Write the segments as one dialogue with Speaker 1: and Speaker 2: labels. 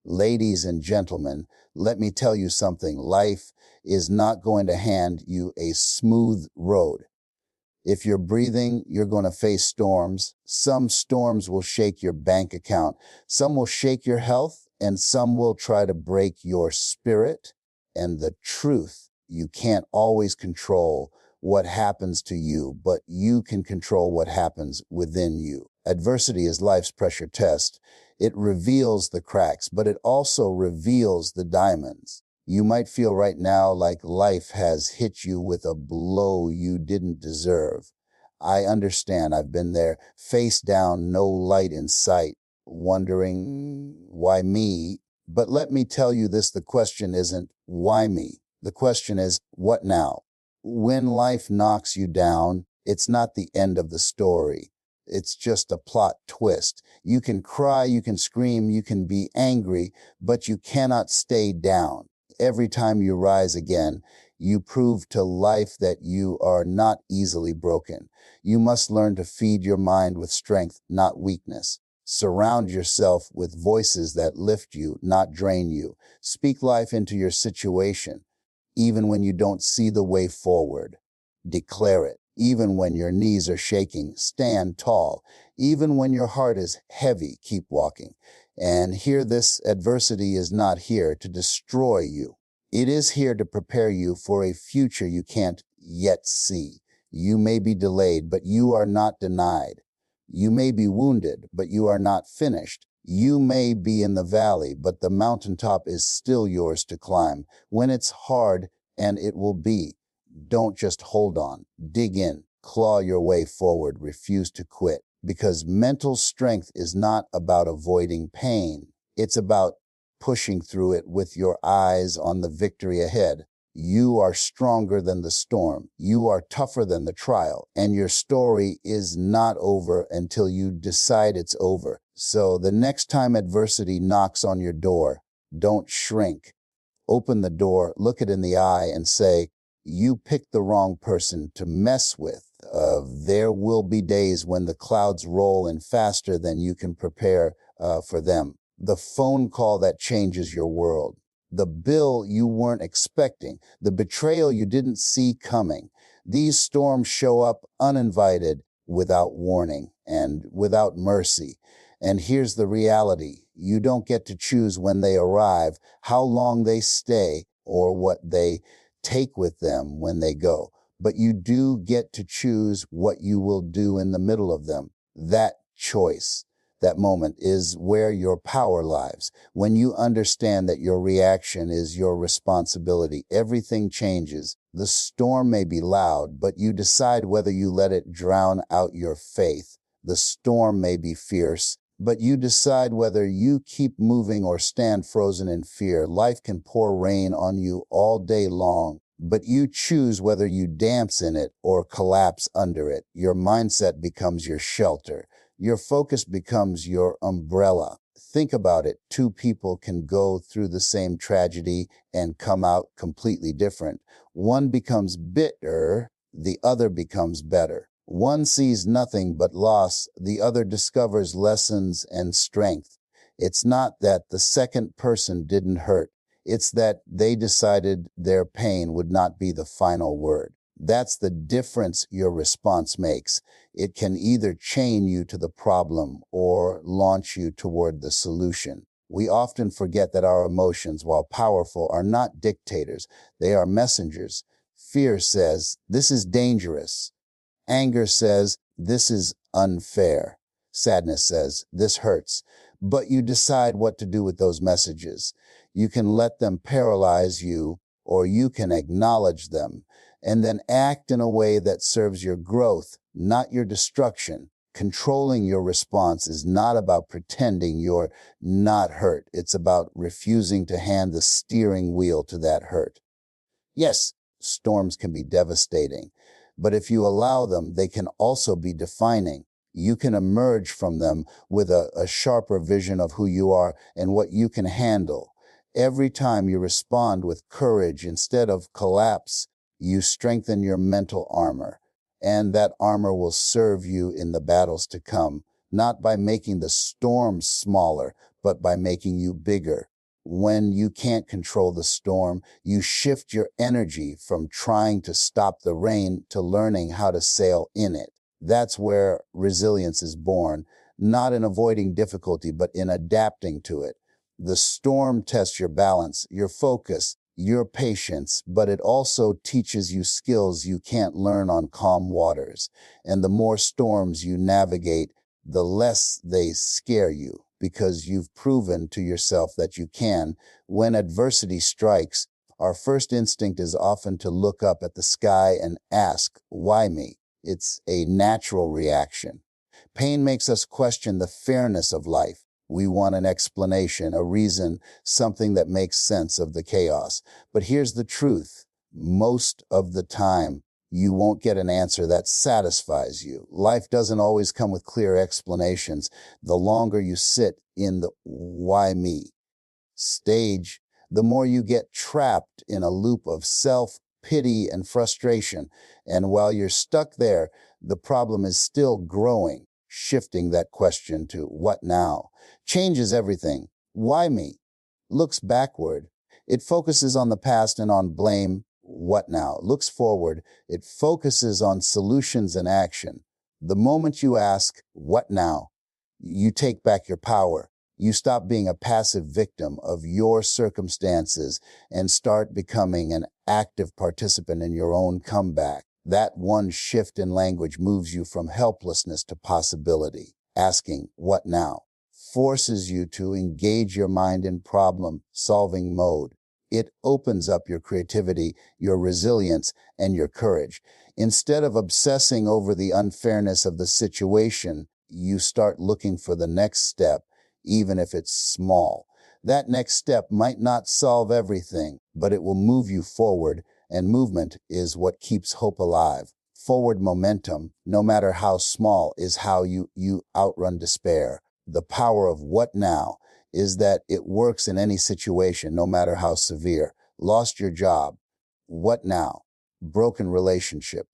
Speaker 1: Ladies and gentlemen, let me tell you something. Life is not going to hand you a smooth road. If you're breathing, you're going to face storms. Some storms will shake your bank account. Some will shake your health, and some will try to break your spirit. And the truth, you can't always control what happens to you, but you can control what happens within you. Adversity is life's pressure test. It reveals the cracks, but it also reveals the diamonds. You might feel right now like life has hit you with a blow you didn't deserve. I understand. I've been there, face down, no light in sight, wondering, why me? But let me tell you this, the question isn't, why me? The question is, what now? When life knocks you down, it's not the end of the story. It's just a plot twist. You can cry, you can scream, you can be angry, but you cannot stay down. Every time you rise again, you prove to life that you are not easily broken. You must learn to feed your mind with strength, not weakness. Surround yourself with voices that lift you, not drain you. Speak life into your situation, even when you don't see the way forward. Declare it. Even when your knees are shaking, stand tall. Even when your heart is heavy, keep walking. And hear this, adversity is not here to destroy you. It is here to prepare you for a future you can't yet see. You may be delayed, but you are not denied. You may be wounded, but you are not finished. You may be in the valley, but the mountaintop is still yours to climb. When it's hard, and it will be, don't just hold on. Dig in, claw your way forward, refuse to quit. Because mental strength is not about avoiding pain. It's about pushing through it with your eyes on the victory ahead. You are stronger than the storm. You are tougher than the trial. And your story is not over until you decide it's over. So the next time adversity knocks on your door, don't shrink. Open the door, look it in the eye, and say, you picked the wrong person to mess with. There will be days when the clouds roll in faster than you can prepare for them. The phone call that changes your world. The bill you weren't expecting. The betrayal you didn't see coming. These storms show up uninvited, without warning, and without mercy. And here's the reality. You don't get to choose when they arrive, how long they stay, or what they take with them when they go. But you do get to choose what you will do in the middle of them. That choice, that moment, is where your power lies. When you understand that your reaction is your responsibility, everything changes. The storm may be loud, but you decide whether you let it drown out your faith. The storm may be fierce, but you decide whether you keep moving or stand frozen in fear. Life can pour rain on you all day long, but you choose whether you dance in it or collapse under it. Your mindset becomes your shelter. Your focus becomes your umbrella. Think about it. Two people can go through the same tragedy and come out completely different. One becomes bitter, the other becomes better. One sees nothing but loss, the other discovers lessons and strength. It's not that the second person didn't hurt. It's that they decided their pain would not be the final word. That's the difference your response makes. It can either chain you to the problem or launch you toward the solution. We often forget that our emotions, while powerful, are not dictators. They are messengers. Fear says, this is dangerous. Anger says, this is unfair. Sadness says, this hurts. But you decide what to do with those messages. You can let them paralyze you, or you can acknowledge them, and then act in a way that serves your growth, not your destruction. Controlling your response is not about pretending you're not hurt. It's about refusing to hand the steering wheel to that hurt. Yes, storms can be devastating, but if you allow them, they can also be defining. You can emerge from them with a sharper vision of who you are and what you can handle. Every time you respond with courage instead of collapse, you strengthen your mental armor, and that armor will serve you in the battles to come, not by making the storms smaller, but by making you bigger. When you can't control the storm, you shift your energy from trying to stop the rain to learning how to sail in it. That's where resilience is born, not in avoiding difficulty, but in adapting to it. The storm tests your balance, your focus, your patience, but it also teaches you skills you can't learn on calm waters. And the more storms you navigate, the less they scare you because you've proven to yourself that you can. When adversity strikes, our first instinct is often to look up at the sky and ask, "Why me?" It's a natural reaction. Pain makes us question the fairness of life. We want an explanation, a reason, something that makes sense of the chaos. But here's the truth. Most of the time, you won't get an answer that satisfies you. Life doesn't always come with clear explanations. The longer you sit in the "why me" stage, the more you get trapped in a loop of self-pity and frustration. And while you're stuck there, the problem is still growing. Shifting that question to "what now" changes everything. "Why me" looks backward. It focuses on the past and on blame. "What now" looks forward. It focuses on solutions and action. The moment you ask, "What now?" you take back your power. You stop being a passive victim of your circumstances and start becoming an active participant in your own comeback. That one shift in language moves you from helplessness to possibility. Asking, "What now?" forces you to engage your mind in problem-solving mode. It opens up your creativity, your resilience, and your courage. Instead of obsessing over the unfairness of the situation, you start looking for the next step, even if it's small. That next step might not solve everything, but it will move you forward, and movement is what keeps hope alive. Forward momentum, no matter how small, is how you outrun despair. The power of "what now" is that it works in any situation, no matter how severe. Lost your job. What now? Broken relationship.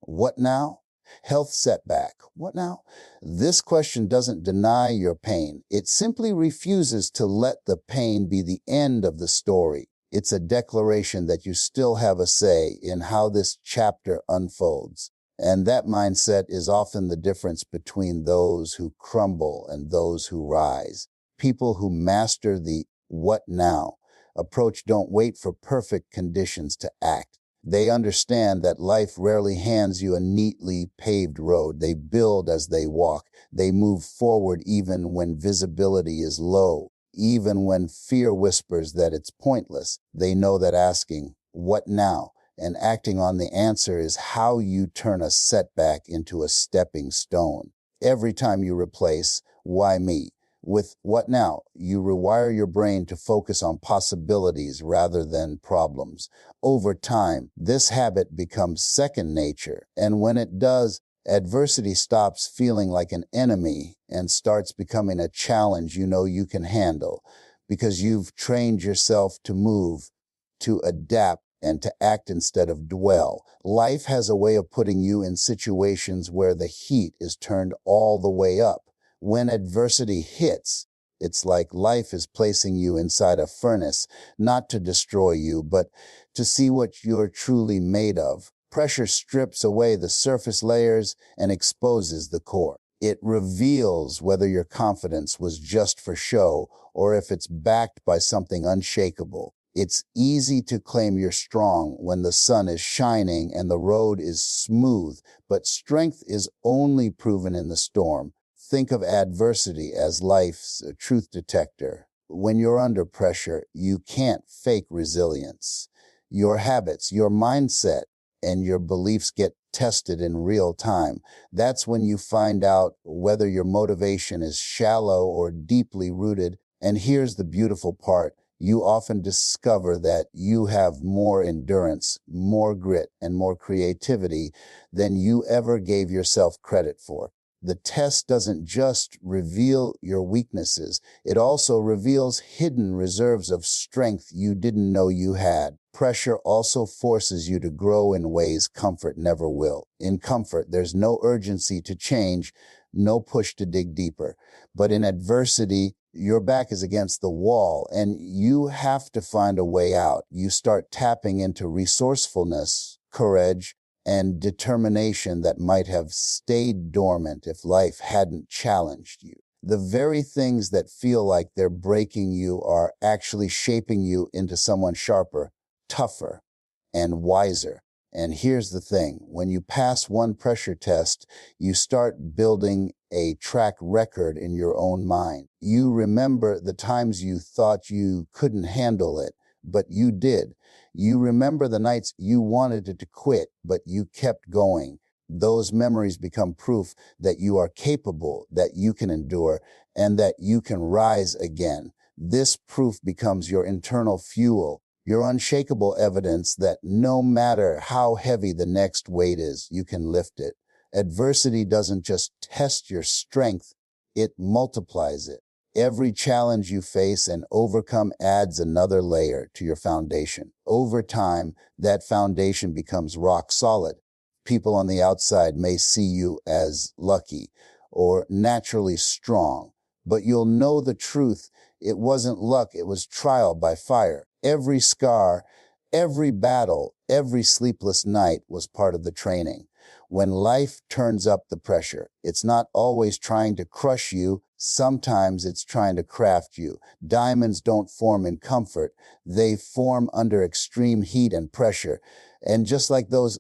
Speaker 1: What now? Health setback. What now? This question doesn't deny your pain. It simply refuses to let the pain be the end of the story. It's a declaration that you still have a say in how this chapter unfolds. And that mindset is often the difference between those who crumble and those who rise. People who master the "what now" approach don't wait for perfect conditions to act. They understand that life rarely hands you a neatly paved road. They build as they walk. They move forward even when visibility is low. Even when fear whispers that it's pointless, they know that asking, "What now?" and acting on the answer is how you turn a setback into a stepping stone. Every time you replace "why me" with "what now," you rewire your brain to focus on possibilities rather than problems. Over time, this habit becomes second nature, and when it does, adversity stops feeling like an enemy and starts becoming a challenge you know you can handle, because you've trained yourself to move, to adapt, and to act instead of dwell. Life has a way of putting you in situations where the heat is turned all the way up. When adversity hits, it's like life is placing you inside a furnace, not to destroy you, but to see what you're truly made of. Pressure strips away the surface layers and exposes the core. It reveals whether your confidence was just for show or if it's backed by something unshakable. It's easy to claim you're strong when the sun is shining and the road is smooth, but strength is only proven in the storm. Think of adversity as life's truth detector. When you're under pressure, you can't fake resilience. Your habits, your mindset, and your beliefs get tested in real time. That's when you find out whether your motivation is shallow or deeply rooted. And here's the beautiful part. You often discover that you have more endurance, more grit, and more creativity than you ever gave yourself credit for. The test doesn't just reveal your weaknesses, it also reveals hidden reserves of strength you didn't know you had. Pressure also forces you to grow in ways comfort never will. In comfort, there's no urgency to change, no push to dig deeper. But in adversity, your back is against the wall and you have to find a way out. You start tapping into resourcefulness, courage, and determination that might have stayed dormant if life hadn't challenged you. The very things that feel like they're breaking you are actually shaping you into someone sharper, tougher, and wiser. And here's the thing, when you pass one pressure test, you start building a track record in your own mind. You remember the times you thought you couldn't handle it, but you did. You remember the nights you wanted to quit, but you kept going. Those memories become proof that you are capable, that you can endure, and that you can rise again. This proof becomes your internal fuel, your unshakable evidence that no matter how heavy the next weight is, you can lift it. Adversity doesn't just test your strength, it multiplies it. Every challenge you face and overcome adds another layer to your foundation. Over time, that foundation becomes rock solid. People on the outside may see you as lucky or naturally strong, but you'll know the truth. It wasn't luck, it was trial by fire. Every scar, every battle, every sleepless night was part of the training. When life turns up the pressure, it's not always trying to crush you. Sometimes it's trying to craft you. Diamonds don't form in comfort. They form under extreme heat and pressure. And just like those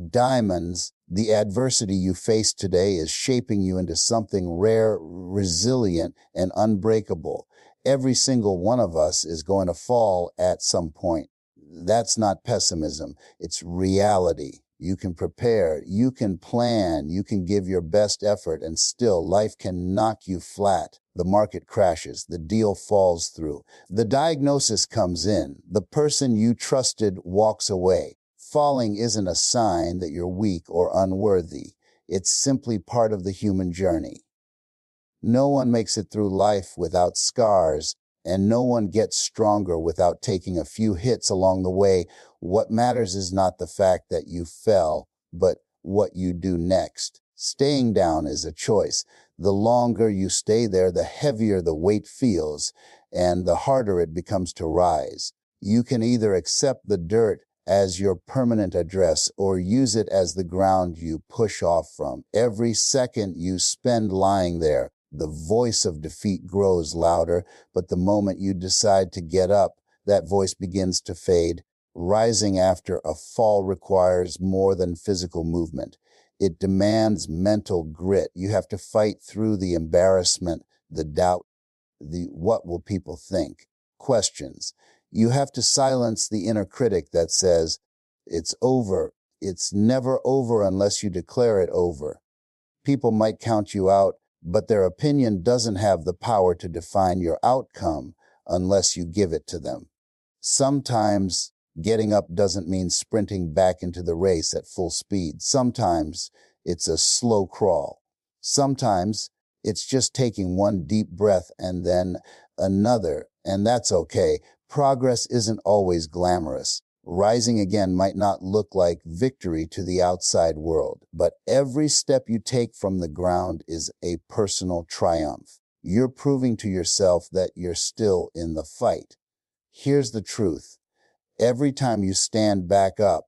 Speaker 1: diamonds, the adversity you face today is shaping you into something rare, resilient, and unbreakable. Every single one of us is going to fall at some point. That's not pessimism, it's reality. You can prepare, you can plan, you can give your best effort, and still life can knock you flat. The market crashes, the deal falls through, the diagnosis comes in, the person you trusted walks away. Falling isn't a sign that you're weak or unworthy. It's simply part of the human journey. No one makes it through life without scars, and no one gets stronger without taking a few hits along the way. What matters is not the fact that you fell, but what you do next. Staying down is a choice. The longer you stay there, the heavier the weight feels, and the harder it becomes to rise. You can either accept the dirt as your permanent address or use it as the ground you push off from. Every second you spend lying there, the voice of defeat grows louder, but the moment you decide to get up, that voice begins to fade. Rising after a fall requires more than physical movement. It demands mental grit. You have to fight through the embarrassment, the doubt, the what will people think questions. You have to silence the inner critic that says, it's over. It's never over unless you declare it over. People might count you out, but their opinion doesn't have the power to define your outcome unless you give it to them. Sometimes getting up doesn't mean sprinting back into the race at full speed. Sometimes it's a slow crawl. Sometimes it's just taking one deep breath and then another, and that's okay. Progress isn't always glamorous. Rising again might not look like victory to the outside world, but every step you take from the ground is a personal triumph. You're proving to yourself that you're still in the fight. Here's the truth. Every time you stand back up,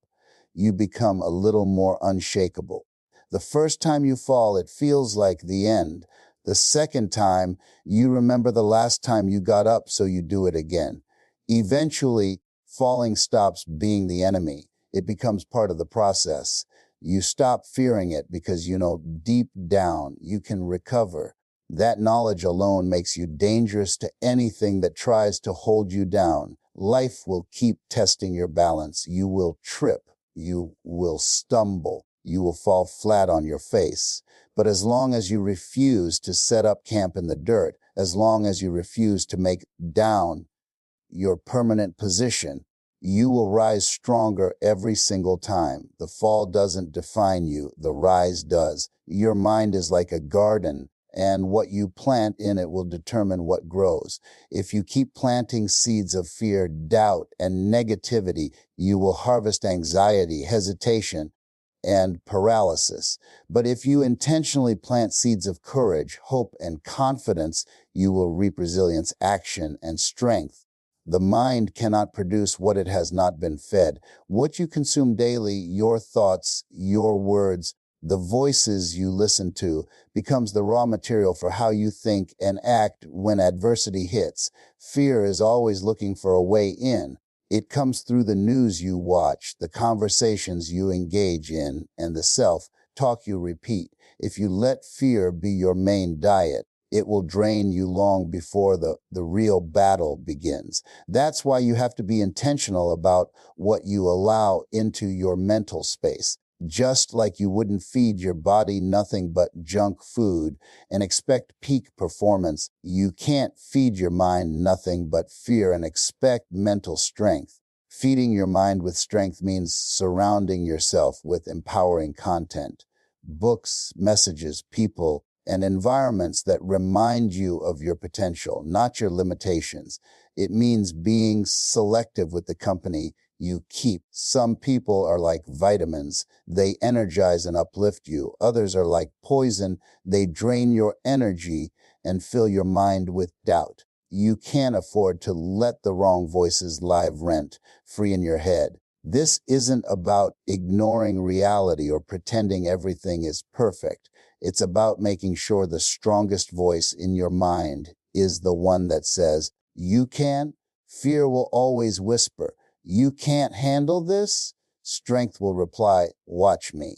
Speaker 1: you become a little more unshakable. The first time you fall, it feels like the end. The second time, you remember the last time you got up, so you do it again. Eventually, falling stops being the enemy. It becomes part of the process. You stop fearing it because you know deep down you can recover. That knowledge alone makes you dangerous to anything that tries to hold you down. Life will keep testing your balance. You will trip. You will stumble. You will fall flat on your face. But as long as you refuse to set up camp in the dirt, as long as you refuse to make down your permanent position, you will rise stronger every single time. The fall doesn't define you, the rise does. Your mind is like a garden, and what you plant in it will determine what grows. If you keep planting seeds of fear, doubt, and negativity, you will harvest anxiety, hesitation, and paralysis. But if you intentionally plant seeds of courage, hope, and confidence, you will reap resilience, action, and strength. The mind cannot produce what it has not been fed. What you consume daily, your thoughts, your words, the voices you listen to, becomes the raw material for how you think and act when adversity hits. Fear is always looking for a way in. It comes through the news you watch, the conversations you engage in, and the self-talk you repeat. If you let fear be your main diet, it will drain you long before the real battle begins. That's why you have to be intentional about what you allow into your mental space. Just like you wouldn't feed your body nothing but junk food and expect peak performance, you can't feed your mind nothing but fear and expect mental strength. Feeding your mind with strength means surrounding yourself with empowering content, books, messages, people, and environments that remind you of your potential, not your limitations. It means being selective with the company you keep. Some people are like vitamins. They energize and uplift you. Others are like poison. They drain your energy and fill your mind with doubt. You can't afford to let the wrong voices live rent free in your head. This isn't about ignoring reality or pretending everything is perfect. It's about making sure the strongest voice in your mind is the one that says, "You can." Fear will always whisper, "You can't handle this." Strength will reply, "Watch me."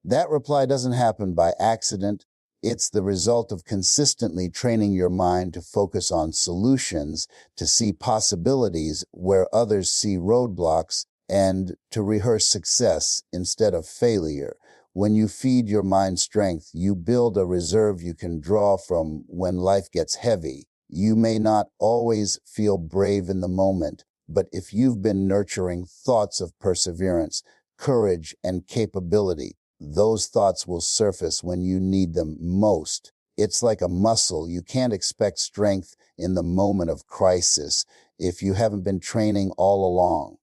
Speaker 1: That reply doesn't happen by accident. It's the result of consistently training your mind to focus on solutions, to see possibilities where others see roadblocks, and to rehearse success instead of failure. When you feed your mind strength, you build a reserve you can draw from when life gets heavy. You may not always feel brave in the moment, but if you've been nurturing thoughts of perseverance, courage, and capability, those thoughts will surface when you need them most. It's like a muscle. You can't expect strength in the moment of crisis if you haven't been training all along.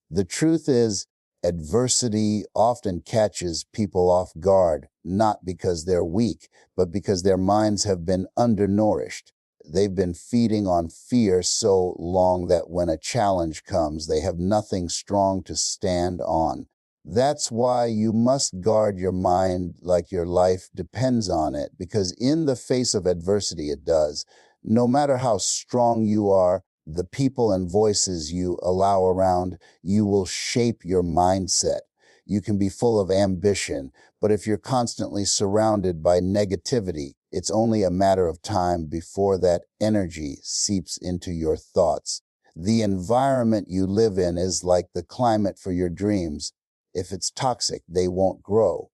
Speaker 1: The truth is, adversity often catches people off guard, not because they're weak, but because their minds have been undernourished. They've been feeding on fear so long that when a challenge comes, they have nothing strong to stand on. That's why you must guard your mind like your life depends on it, because in the face of adversity, it does. No matter how strong you are, the people and voices you allow around you will shape your mindset. You can be full of ambition, but if you're constantly surrounded by negativity, it's only a matter of time before that energy seeps into your thoughts. The environment you live in is like the climate for your dreams. If it's toxic, they won't grow.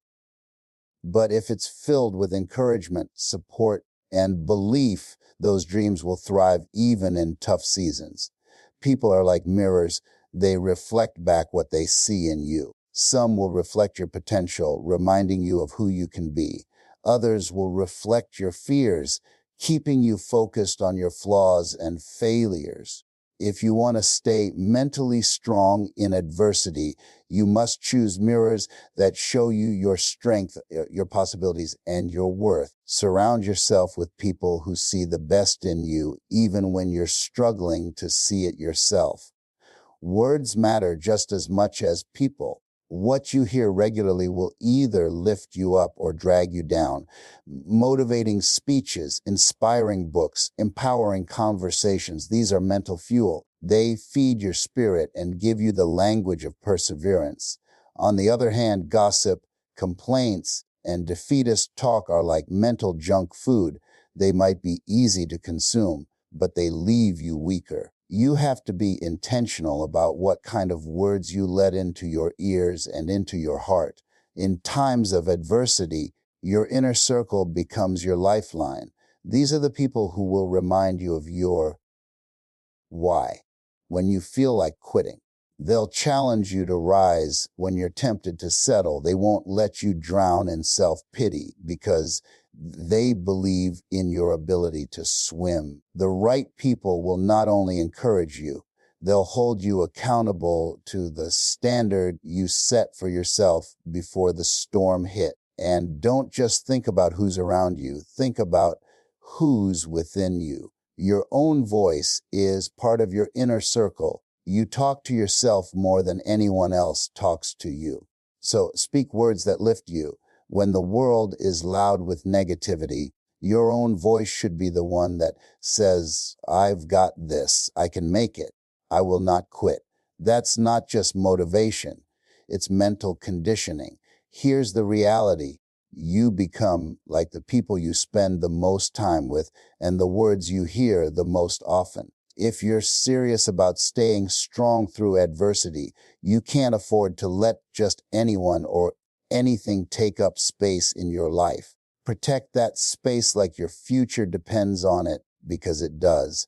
Speaker 1: But if it's filled with encouragement, support, and belief, those dreams will thrive even in tough seasons. People are like mirrors. They reflect back what they see in you. Some will reflect your potential, reminding you of who you can be. Others will reflect your fears, keeping you focused on your flaws and failures. If you want to stay mentally strong in adversity, you must choose mirrors that show you your strength, your possibilities, and your worth. Surround yourself with people who see the best in you, even when you're struggling to see it yourself. Words matter just as much as people. What you hear regularly will either lift you up or drag you down. Motivating speeches, inspiring books, empowering conversations, these are mental fuel. They feed your spirit and give you the language of perseverance. On the other hand, gossip, complaints, and defeatist talk are like mental junk food. They might be easy to consume, but they leave you weaker. You have to be intentional about what kind of words you let into your ears and into your heart. In times of adversity, your inner circle becomes your lifeline. These are the people who will remind you of your why when you feel like quitting. They'll challenge you to rise when you're tempted to settle. They won't let you drown in self-pity because they believe in your ability to swim. The right people will not only encourage you, They'll hold you accountable to the standard you set for yourself before the storm hit. And don't just think about who's around you, think about who's within you. Your own voice is part of your inner circle. You talk to yourself more than anyone else talks to you. So speak words that lift you. When the world is loud with negativity, your own voice should be the one that says, I've got this, I can make it, I will not quit. That's not just motivation, it's mental conditioning. Here's the reality. You become like the people you spend the most time with and the words you hear the most often. If you're serious about staying strong through adversity, you can't afford to let just anyone or anything take up space in your life. Protect that space like your future depends on it, because it does.